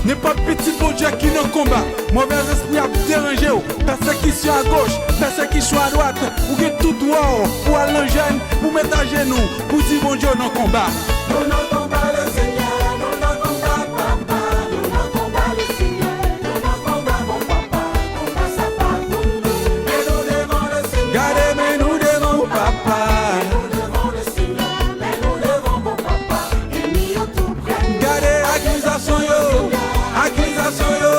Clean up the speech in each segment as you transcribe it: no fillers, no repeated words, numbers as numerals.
N'importe petit bon Dieu qui dans combat, mauvais esprit a dérangé, persécution à gauche, persécution à droite, ou que tout droit, pour aller en jeune, pour mettre à genoux, pour dire bon Dieu dans combat. Nous n'en combat le Seigneur, nous n'en combat papa, nous n'en combat le Seigneur, nous n'en combat mon papa, combat ça pas pour nous. Mais nous devons le Seigneur, Gardez, mais nous devons papa. nous devons le Seigneur, mais nous devons mon papa, et nous tout près. Gardez, accusation yo, accusation yo.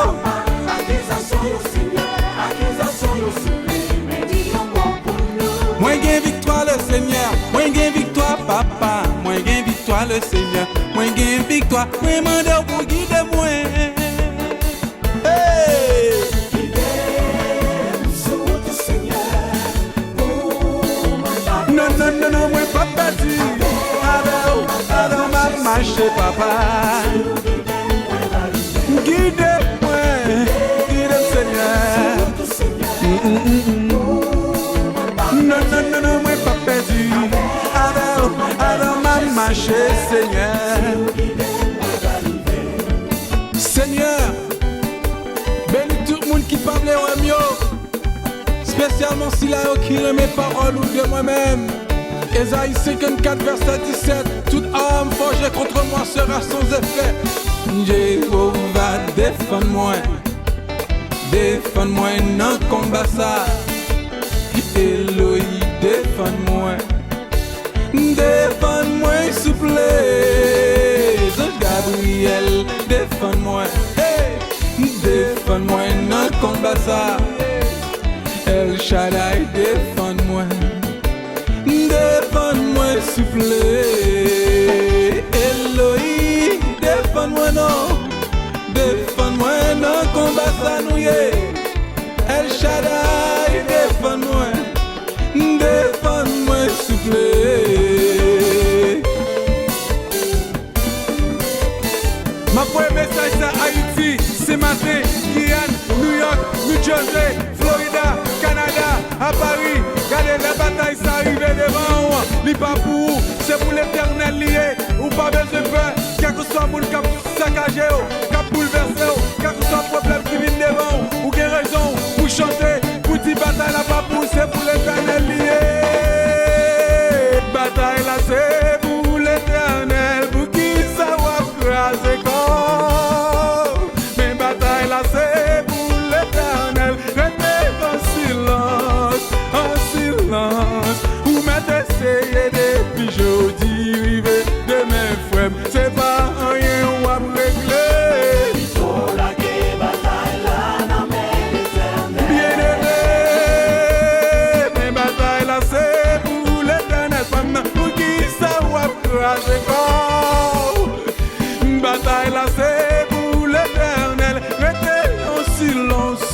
Accusation au Seigneur, accusation au sublime, mais disons bon pour nous. Moi gain victoire le Seigneur, moi gain victoire papa, moi gain victoire le Seigneur, moi gain victoire, moi mande pour guider moi. Hey! Sous le Seigneur, pour mon papa. Non, non, non, non, moi pas perdu. Alors m'a marché papa. Guidez-moi, guidez Seigneur. Non, non, non, non, moi pas perdu. Alors m'a marché Seigneur. Seigneur, bénis tout le monde qui parle au mieux. Spécialement si là qui remet paroles ou de moi-même. Ésaïe 54 verset 17. Toute arme forgée contre moi sera sans effet. Jéhovah défends-moi. Défends-moi dans le combat ça. Elohim défends-moi. Défends-moi s'il vous plaît. Ange Gabriel défends-moi. Hey! Défends-moi dans le combat ça. El Shaddai défends-moi. Défends-moi s'il vous plaît. Elohim défends-moi non. Défends-moi dans le combat ça nous yé. El Shaddai défends-moi. Défends-moi s'il vous plaît. Ma premier message à Haïti, c'est matin, Guyane, New York, New Jersey, Florida, Canada, à Paris. Regardez la bataille, ça arrive devant moi. Li pas pour vous, c'est pour l'éternel lié. Ou pas besoin de peur, quel que soit mon cap saccagé, cap bouleversé, quel que soit le problème qui vient devant. Ou quelle raison pour chanter, pour dire bataille là pas pour, c'est pour l'éternel lié. Bataille là c'est pour l'éternel, pour qui ça va craser corps. Mais bataille là c'est pour l'éternel, restez en silence, ou m'être essayé depuis jeudi, rivé de mes frères, c'est pas rien ou à régler. Il faut la bataille là, non mais l'éternel. Bien aimé, mais bataille là c'est pour l'éternel, femme, pour qui ça va craser corps. Bataille là c'est pour l'éternel, restez en silence,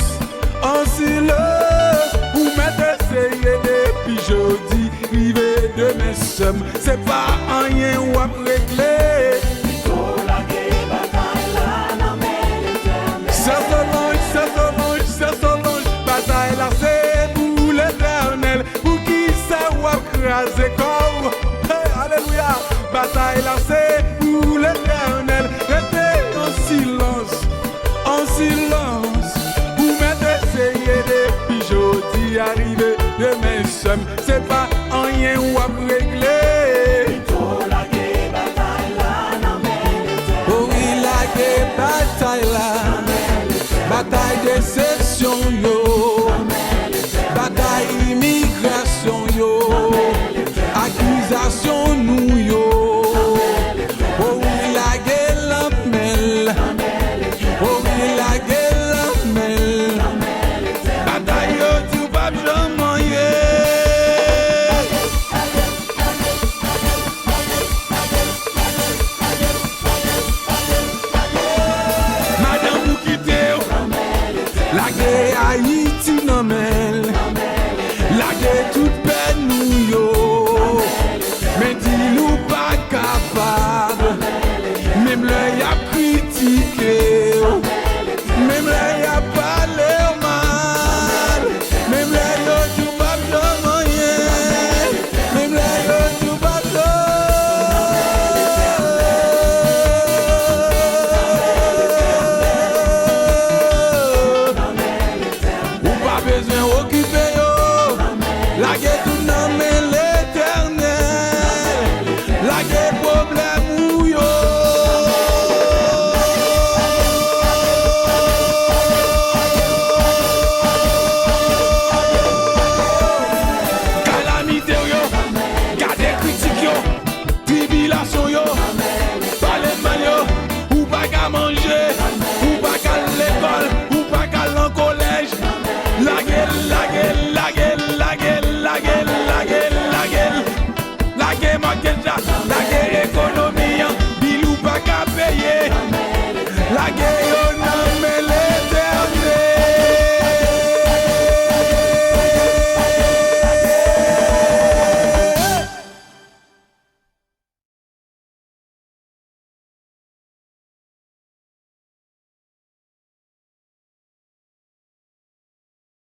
ou m'être essayé depuis jeudi, rivé de mes sommes, c'est pas rien ou à régler. Il faut la bataille là, non mais l'éternel. C'est Solange, bataille là c'est pour l'éternel, pour qui ça va craser corps. Hey, alléluia, bataille là c'est pour l'éternel, restez en silence, vous m'êtes essayé depuis jeudi, arrivé de mes sommes, c'est pas rien ou à régler. Il faut la bataille là, non mais l'éternel. Oh oui, la bataille là, bataille de sélection yo, bataille immigration yo, accusation nous yo. Oh oui, la gueule, oh oui, la gueule, bataille yo, tu vas jamais y aller. Madame vous quittez, la guerre Haïti non mêle, la guerre toute peine nous yo, mais dis-nous pas qu'à manger, ou pas qu'à l'école, ou pas qu'à l'en collège. La gueule, la gueule, la gueule, la gueule, la gueule, la gueule, la gueule. La gueule, ma gueule, la gueule économie, bilou pas qu'à payer. La gueule.